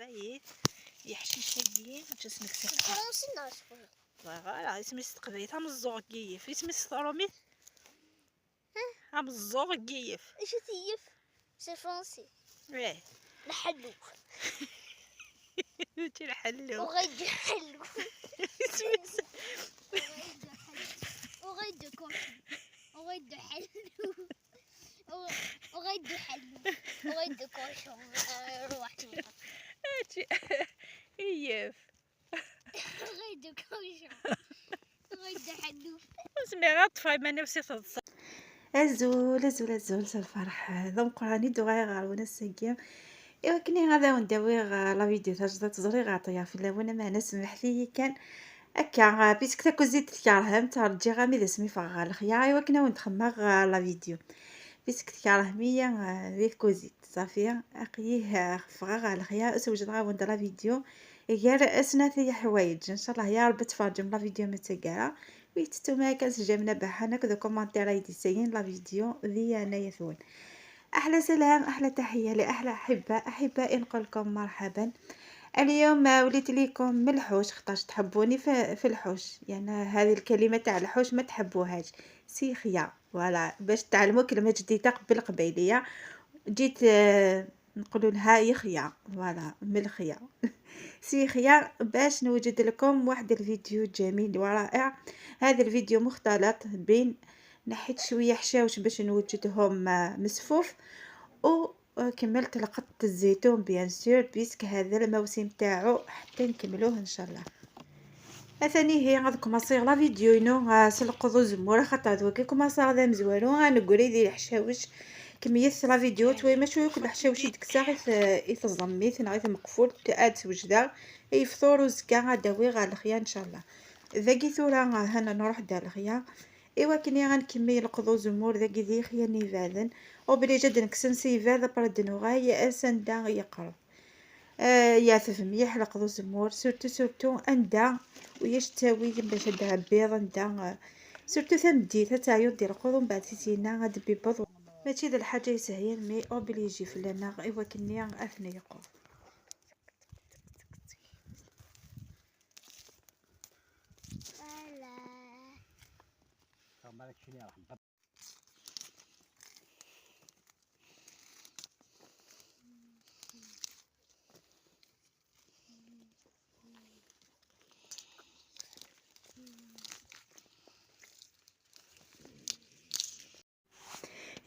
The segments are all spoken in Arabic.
هاي يحشي شاقين جسمك سكر فرنسي ناشفه فوالا اسمي استقبيت هم الزوق كيف اسمي استرومي هم الزوق كيف ايش تيف سي فرنسي ايه نحلو انتي الحلو وغيد حلو اسمي وغيد كوشن وغيد حلو وغيد حلو وغيد كوشن روح كيف وغيد كوشن وغيد حلو اسمي غطفة ما نفسي تتصل الزول الفرح ذوق راني دوغاي غارونا الساقية ايوا كني غادا ونداوي لا فيديو تاجدا تزري غاطيا في اللون ما انا سمح لي كان هكا بيسك تاكو زيد تكرهم ترجي غامي ذا سمي فغا الخيا ايوا كنا وندخمغ لا فيديو بيسك تكرهمية ذيك كوزيت صافي اقيه فغا الخيا سوجد غا وندا لا فيديو غير اسنا ثي حوايج ان شاء الله يا رب تفرجم لا فيديو متقرا ويتتوما كنسجمنا بحنا كذا كومونتير يدي ساين لا فيديو ذي انا يثون احلى سلام احلى تحيه لاحلى احبائي نقول لكم مرحبا. اليوم وليت ليكم من الحوش خطاش تحبوني في الحوش يعني هذه الكلمه تاع الحوش ما تحبوهاش سيخيا ولا باش تعلموا كلمه جديده قبل قبيليه جيت نقولوا لها يخيا ولا ملخيا سيخيا باش نوجد لكم واحد الفيديو جميل ورائع. هذا الفيديو مختلط بين نحيت شويه حشاوش باش نوجدهم مسفوف وكملت لقطة الزيتون بيان سور بيسك هذا الموسم تاعو حتى نكملوه ان شاء الله. اثاني هي غادكم اصيغ لا فيديو ينو سلقضو زمورة خاطر دوكيكم اصاغ ذا مزوالو غنقولي ديال الحشاوش كمية لا فيديو توي ما شويه كل حشاوش يدكسا غير يتزميت غير مقفول تاد وجدا يفطور وزكا غداوي غا الخيا ان شاء الله. ذاكي ثورا هنا نروح دار الخيا ايوا كني غنكمل القضو زمور ذاكي ذي خيا نيفاذن وبلي جد نكسن سيفاذا بردنو غاية اسندا يقرب يا مليح القضو زمور سورتو اندا وياش تاوي باش دها بيض اندا سورتو ثمديت تعيط ديال القضو من بعد تينا غاد بيض ماشي ذا الحاجه يسهل مي اوبليجي فلنا ايوا كني اثني يقول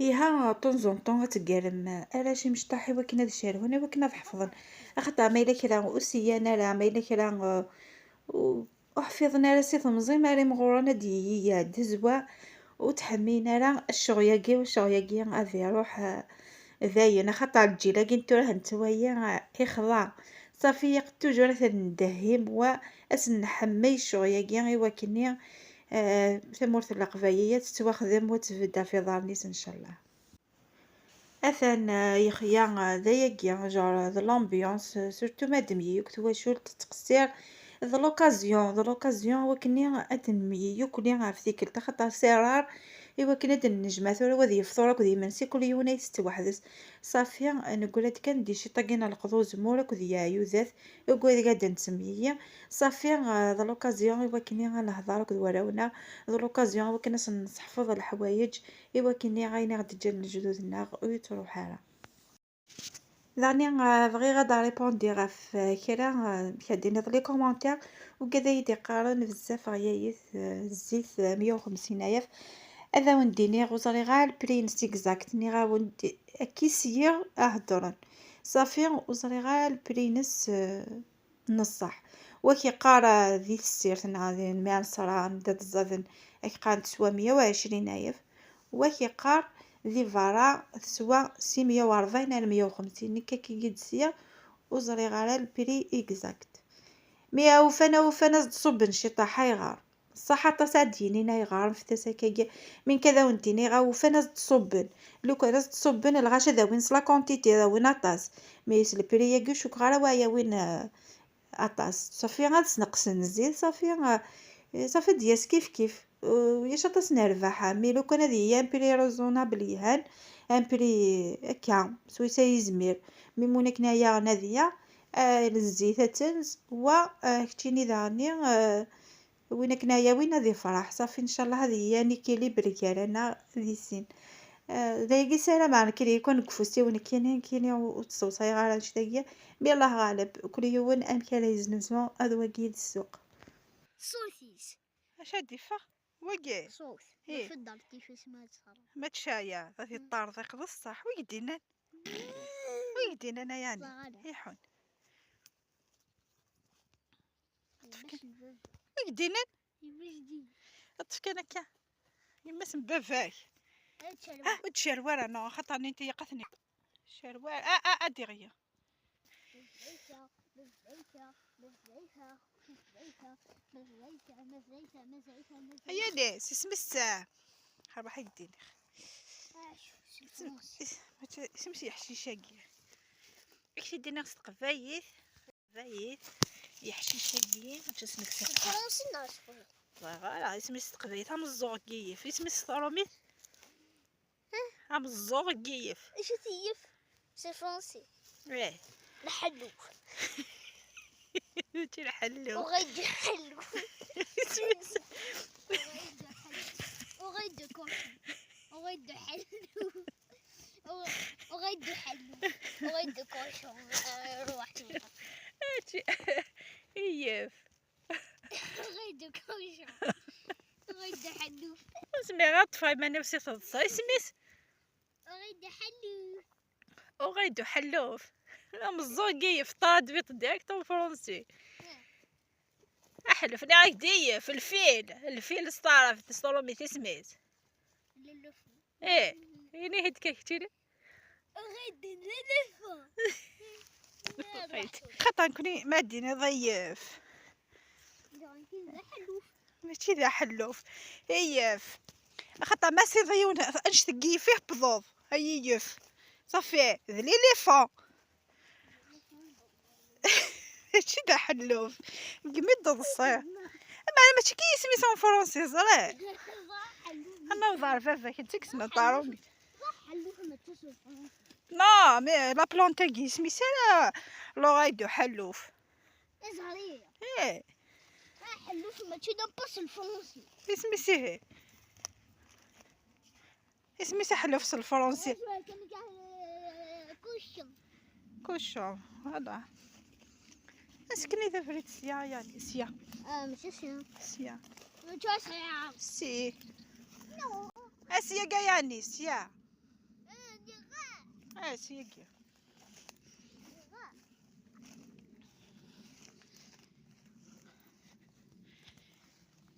هيها طنزون طون تقرم علاش مشطاحي وكنا الشارع وكنا حفظن اخطا ما الا كرا وسيانا لا ما الا كرا وحفظنا راسي تمزي ماري مغورانا دي دزوا وتحمينا راه الشغياقي والشغياقي افي روح ذاين خاطر الجيلاكي نتوره نتويا يخضع صافي توجور ندهم و اسنحمي الشغياقي ايوا كني ثمورت القبايات تواخذم وتبدا في دار نيس ان شاء الله. اثن يخيا ذايا جار ذا لامبيونس سورتو مادمي كتوا شول تقصير ذا لوكازيون وكني ادنمي يكوني عارف ذيك التخطى سرار ايوا كنا النجمات ولا وذي يفطر وذي منسي كل يوم يستوحدث صافي نقول لك كان دي شي طاقينا القضو زمورك وذي عيوذات يقول قاعده نسميه صافي ذا لوكازيون ايوا كني غنهضر وراونا ذا لوكازيون وكنا نحفظ الحوايج ايوا كني غايني غادي تجي جدودنا ويتروح على لاني بغي غادا ريبوندي غاف كرا كدير لي كومونتير وكذا يقارن بزاف غيايث الزيت 150 الف هذا ونديني غوزري غا البرين اكزاكت ني غا وندي كيسير اهضرن صافي وزري غا البرينس نصح وكي قارا ذي السيرت نعادي مال صران دات الزادن كان تسوى 120 الف وكي قار ذي فارا تسوى 640 على 150 نكا كي يدسيا وزري غا البري اكزاكت مي وفانا تصب نشي طاحا يغار صح حتى ساديني نا يغار في تساكا من كذا وانتيني غا وفانا تصبن لو كان تصبن الغاشا ذا وين سلا كونتيتي ذا وين اطاس مي البري ياكو شوك غالا وايا وين اطاس صافي غاد نقصن الزيت صافي دياس كيف وياش اطاس نربحها مي لو كان هذه هي ان بري ريزونابل يهان ان بري هكا سويسا يزمير مي مونك نايا ناديا الزيت تنز و كتيني داني وين كنايا وين هذي فرح صافي ان شاء الله هذه هي نيكيلي بريكارانا ذي سين دايقي سلام على كري يكون كفوسي وين كيني وتصوصي غالا شتاقيا بي الله غالب كل يوم ام كلا يزنزمو هذا وكيد السوق سوسيس اش هادي فا وكي صوص إيه. في الدار كيف اسمها تصرف ما تشايا غادي طارق بصح ويدينا انا يعني صغالة يحون باش الباب ويدينا باش دي طفك انا كا يمس بافاي هاد وتشروار انا خاطرني انت يقتني شروار ديغيا مزيكا مزيكا مزيكا مزيكا مزيكا مزيكا مزيكا مزيكا هيا ناس اسم الساعة ربح يديني اسم يحشي شاقي اكشي دينا صدق فايث يحشي شاقي جسمك سيقا فرنسي ناس خويا فوالا اسمي صدق فايث هم الزوغ كيف اسمي سترومي هم الزوغ كيف ايش تيف سي فرنسي ايه الحلو تي الحلو وغيد حلو اسمي وغيد كوشن وغيد حلو وغيد حلو وغيد كوشن روح ايف وغيد كوشن وغيد حلو اسمي غطفاي ما نفسي تضصي اسميس وغيد حلو وغيدو حلوف لا مزوقي في طاد بيط ديريكت فرنسي احلف ناك ديف الفيل ستعرف تستولمي تسميت للفو ايه يعني هيد كيكتيري وغيد للفو خاطر نكوني ماديني ضيف ماشي ذا حلوف هيف خاطر ما سي ضيون انش تقي فيه بضوض هيف صافي ذلي لي فون ماشي ذا حلوف قميت الصير اما ماشي كي سميتهم فرونسي زرا انا نضرب فافا كي تكسم طارومي لا مي لا بلونتا كي سميتها لوغايدو حلوف ايه حلوف ماشي داباس الفرنسي سميتيه سميتها حلوف الفرنسي كوشو هذا اسكني ذا فريت سيا يعني سيا ماشي سيا سيا ماشي سيا سي اسيا يعني سيا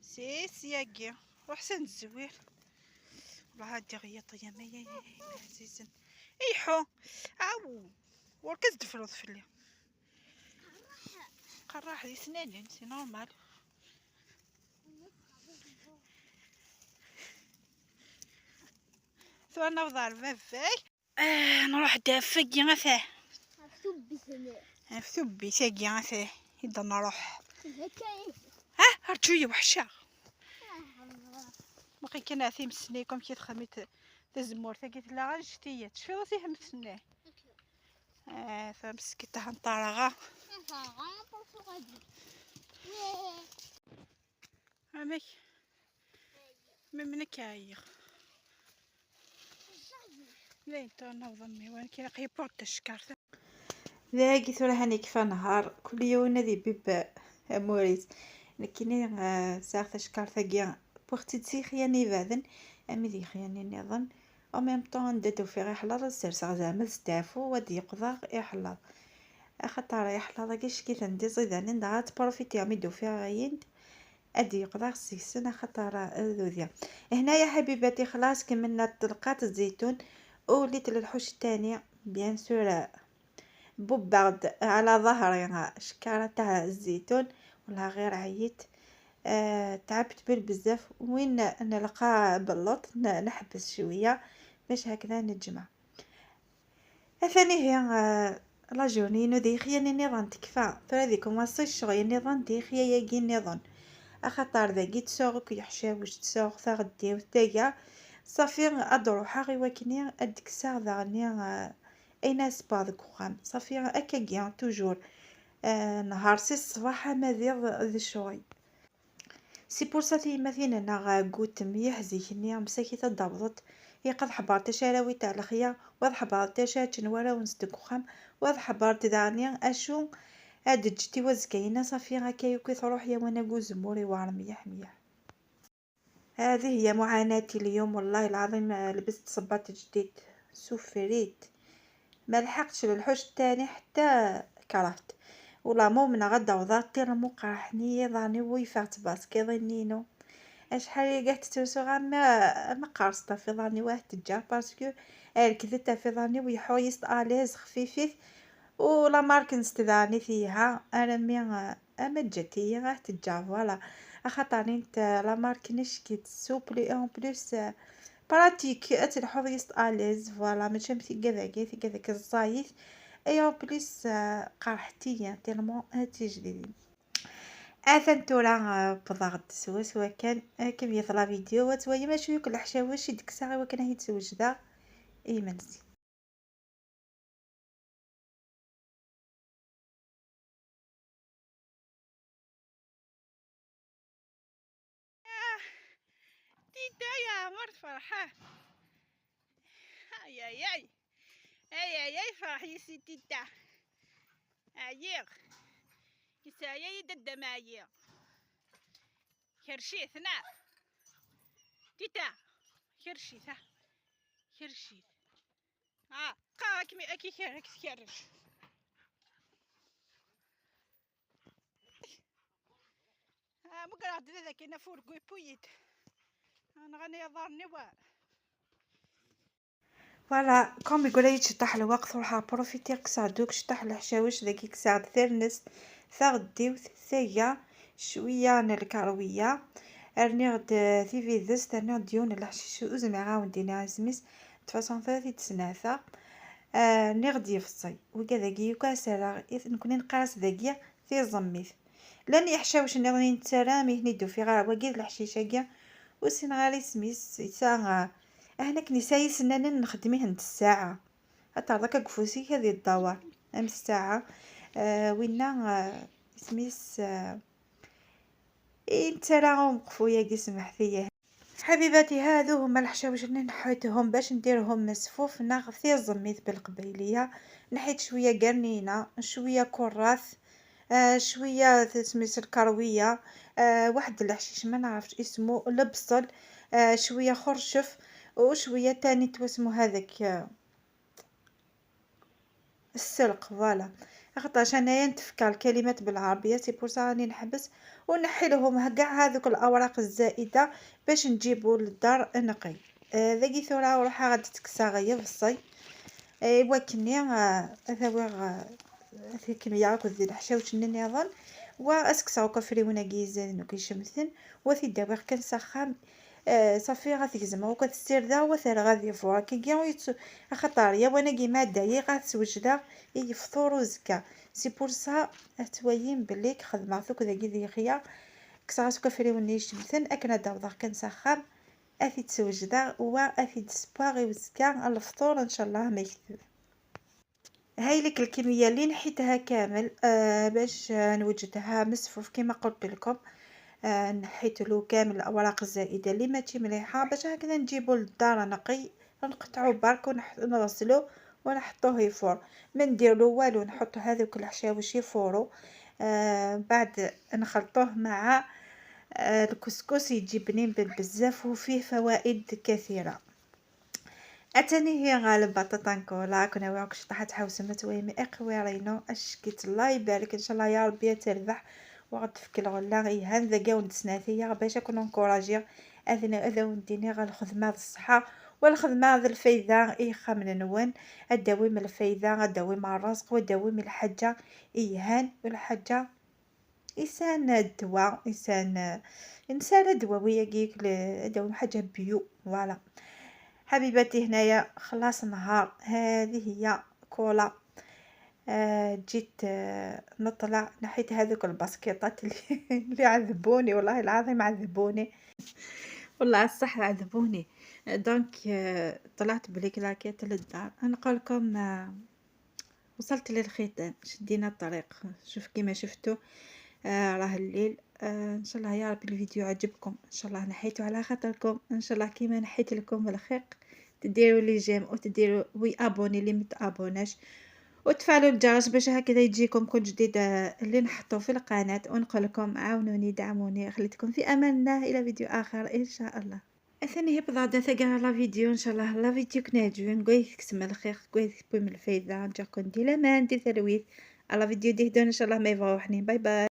سيا سياقي وحسن الزوير والله هادي غيط يا مايا عزيزا ايحو عاو وركز دفروض في اللي قراح دي سنانين سي نورمال ثم نوضع فافاي نروح دافق مثاه ثبي ساقي مثاه يدا نروح هرجوية وحشة بقي كنا ثيم سنيكم كي تخميت تزمور ثقيت لا غنشتيه تشفي فيه مسناه فمسكتها نطارغه امك منك عايق لا انت نظمي وين كي نقي بورت الشكار ذاكي ثورة هاني كفا نهار كل يوم نادي بيب موريس لكني ساعة شكار ثقيا بوختي تسيخيا نيفاذن امي ذي خياني نظن او ميم طون داتو في غي حلاض السرسغ زعما ستافو ودي يقضاغ يحلاض خاطر يحلاض كاش كي تندي زيدان ندات بروفيتي عمي دو فيها غيند ادي يقضاغ سيسنا خاطر ذوذيا هنا يا حبيباتي خلاص كملنا طلقات الزيتون وليت للحوش الثاني بيان سور بوبارد على ظهري شكاره تاع الزيتون ولا غير عييت تعبت بزاف وين نلقى بلوط نحبس شويه باش هكذا نتجمع ثاني هي لا جورني نودي خياني نظن تكفى فراديكم وصي الشغل نظن دي خيا ياكي نظن اخطر ذاكي تسوق يحشاوش تسوق ثغدي وتايا صافي ادروح غي وكني ادك ساعه ذاني اين سبا ذاك خام صافي اكاكيا توجور نهار سي الصباح مادير ذي الشغل. سي بور سا مثلا انا قوت مليح زيكني مساكيته دابضت يقد حبرت شراوي تاع الخيا وض حبرت شا تنوارا ونصدق وخام وض حبرت داني اشو هاد جتي وزكاينه صافي هكا يوكي تروح يا وانا قوز موري واعر مليح مليح. هذه هي معاناتي اليوم والله العظيم. لبست صباط جديد سفريت ما لحقتش للحوش الثاني حتى كرهت ولا مؤمنه غدا وضعت مو قاحني ضاني ويفات باسكي ظنينو اشحال قعدت توسو ما قارصت في ظني واحد تجا باسكو الكذت في ظني ويحويست اليز خفيفيت ولا مارك نستداني فيها انا مي اما جاتي غا تجا فوالا خاطرني نتا لا مارك نشكيت سوبلي اون بليس براتيك اتلحظ يست اليز فوالا ماشي مثي كذاك الزايد ايوا بليس قرحتي تيرمون هاتي جديدين اثنتو راه بضغط سوا كان كم يطلع فيديو وتويا ما شويه كل حشاوش ديك الساعه وكان هي تسوجدا اي منسي. تيتا يا مرت فرحه اي اي اي اي اي اي فرح يسي تيتا عييق يسايا يدد معايا كرشيت نعم تيتا كرشيت ها كرشيت قاك مي اكي كرش مو قاعد ذاك انا فورقوي بويت انا غني ضارني فوالا كوم يقول لي تشطح الوقت وراح بروفيتير كسادوك شطح الحشاوش ذاك كساد ثرنس ثغدي ثيا شويه نركرويه ارني غد في فيدس ثاني ديون الحشيش وزمع عاودينا سميس تفاصون ثلاثه تسناثه نغدي في الصي وكذاكي وكاسرا نكون نقاس ذاكيا في زميث لاني يحشاوش نغني نتسرامي ندو في غار وكيد الحشيشه كاع وسين غالي سميس يسا انا كنساي سنانا نخدميه نت الساعه حتى هذاك قفوسي هذه الدوار ام الساعه وينا سميس انت راهم قفويا كي سمح فيا حبيباتي. هذو هما الحشاوش اللي نحيتهم باش نديرهم مسفوف نغثي الزميت بالقبيليه نحيت شويه قرنينه شويه كراث شويه سميت الكرويه واحد الحشيش ما نعرفش اسمه البصل شويه خرشف وشويه تاني اسمو هذاك السلق فوالا خاطرش انايا نتفكر الكلمات بالعربيه سي بور سا راني نحبس ونحي لهم كاع هذوك الاوراق الزائده باش نجيبو للدار نقي ذاكي ثوره وراح غادي تكسى غير في الصي ايوا كني ثوي في كميه كذي الحشاوش نظن واسكساو كفريونا كيزان وكيشمثن وفي داوير كان سخام صافي غتجزم وكتسير دا وثار غادي فوا كي خطر يا وانا كيما دايي غتسوجدا يفطور وزكا سي بور سا تويين بليك خدمه ثوك داكي ذي خيا كساسو كفريوني يشمثن اكنا داوضا كان سخام افي تسوجدا وافي دسباغي وزكا الفطور ان شاء الله ما يكذب. هاي لك الكميه اللي نحيتها كامل باش نوجدها مسفوف كما قلت لكم. نحيت له كامل الاوراق الزائده اللي ماشي مليحه باش هكذا نجيبو للدار نقي نقطعو برك ونغسلو ونحطوه يفور ما نديرلو والو نحطو هذوك الحشاوش يفورو بعد نخلطوه مع الكسكس يجي بنين بزاف وفيه فوائد كثيره. اتاني هي غالب بطاطا كولا كنا واك شطحت حوسمه ويمي اقوارينو اشكيت الله يبارك ان شاء الله يا ربي تربح وغتفك الغلا غيهان ذاكا ونتسناثيه باش نكون انكوراجي اذا ونديني غالخدمه الصحه والخدمه ذا الفايده ايخا من نوان الداوي من الفايده الداوي مع الرزق والداوي من الحاجه ايهان والحاجه انسان الدواء انسان دواويه كيك داوي حاجه بيو فوالا. حبيباتي هنايا خلاص النهار هذه هي كولا جيت نطلع نحيت هذوك الباسكيطات اللي عذبوني والله العظيم عذبوني والله الصح عذبوني دونك طلعت بلي كلاكيت للدار نقول لكم وصلت للختام، شدينا الطريق. شوف كيما شفتوا راه الليل. ان شاء الله يا رب الفيديو عجبكم، ان شاء الله نحيتو على خاطركم، ان شاء الله كيما نحيت لكم الخير تديروا لي جيم وتديروا وي ابوني اللي متابوناش، وتفعلوا الجرس باش هكذا يجيكم كل جديد اللي نحطه في القناه. ونقول لكم عاونوني دعموني، خليتكم في امان الله، الى فيديو اخر ان شاء الله. ثاني هبضا ثقة لا فيديو ان شاء الله لا فيديو كناجو نقول كسم الخير قوي بوم الفايدة نجاكم دي لامان دي ثرويت على فيديو دي هدون ان شاء الله ما يفروحني. باي باي.